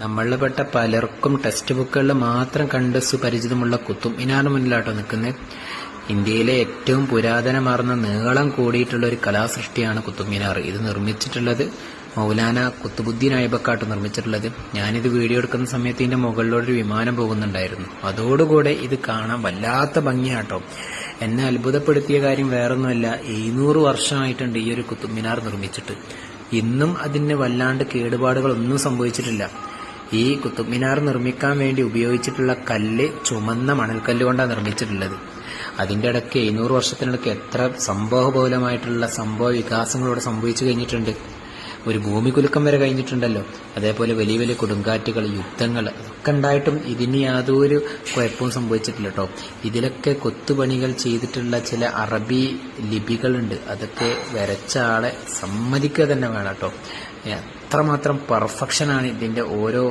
നമ്മളിൽപ്പെട്ട പലർക്കും ടെക്സ്റ്റ് ബുക്കുകളിൽ മാത്രം കണ്ട് സുപരിചിതമുള്ള കുത്തുബ് മിനാറിന് മുന്നിലാട്ടോ നിൽക്കുന്നത്. ഇന്ത്യയിലെ ഏറ്റവും പുരാതനമാർന്ന നീളം കൂടിയിട്ടുള്ള ഒരു കലാസൃഷ്ടിയാണ് കുത്തുബ് മിനാർ. ഇത് നിർമ്മിച്ചിട്ടുള്ളത് മൗലാന കുത്തുബുദ്ദീൻ ഐബക്കാട്ട് നിർമ്മിച്ചിട്ടുള്ളത്. ഞാനിത് വീഡിയോ എടുക്കുന്ന സമയത്ത് ഇതിന്റെ മുകളിലൂടെ വിമാനം പോകുന്നുണ്ടായിരുന്നു. അതോടുകൂടെ ഇത് കാണാൻ വല്ലാത്ത ഭംഗിയാട്ടോ. എന്നെ അത്ഭുതപ്പെടുത്തിയ കാര്യം വേറൊന്നുമല്ല, 700 വർഷമായിട്ടുണ്ട് ഈ ഒരു കുത്തുബ് മിനാർ നിർമ്മിച്ചിട്ട്. ഇന്നും അതിന് വല്ലാണ്ട് കേടുപാടുകളൊന്നും സംഭവിച്ചിട്ടില്ല. ഈ കുത്തുബ് മിനാർ നിർമ്മിക്കാൻ വേണ്ടി ഉപയോഗിച്ചിട്ടുള്ള കല്ല് ചുമന്ന മണൽക്കല്ല് കൊണ്ടാണ് നിർമ്മിച്ചിട്ടുള്ളത്. അതിന്റെ ഇടയ്ക്ക് 700 വർഷത്തിനിടയ്ക്ക് എത്ര സംഭവബഹുലമായിട്ടുള്ള സംഭവ വികാസങ്ങളോട് സംഭവിച്ചു കഴിഞ്ഞിട്ടുണ്ട്. ഒരു ഭൂമികുലുക്കം വരെ കഴിഞ്ഞിട്ടുണ്ടല്ലോ. അതേപോലെ വലിയ വലിയ കൊടുങ്കാറ്റുകൾ, യുദ്ധങ്ങൾ ഒക്കെ ഉണ്ടായിട്ടും ഇതിന് യാതൊരു കുഴപ്പവും സംഭവിച്ചിട്ടില്ല കേട്ടോ. ഇതിലൊക്കെ കൊത്തുപണികൾ ചെയ്തിട്ടുള്ള ചില അറബി ലിപികളുണ്ട്. അതൊക്കെ വരച്ച ആളെ സമ്മതിക്കുക തന്നെ വേണം കേട്ടോ. അത്രമാത്രം പെർഫെക്ഷനാണ് ഇതിന്റെ ഓരോ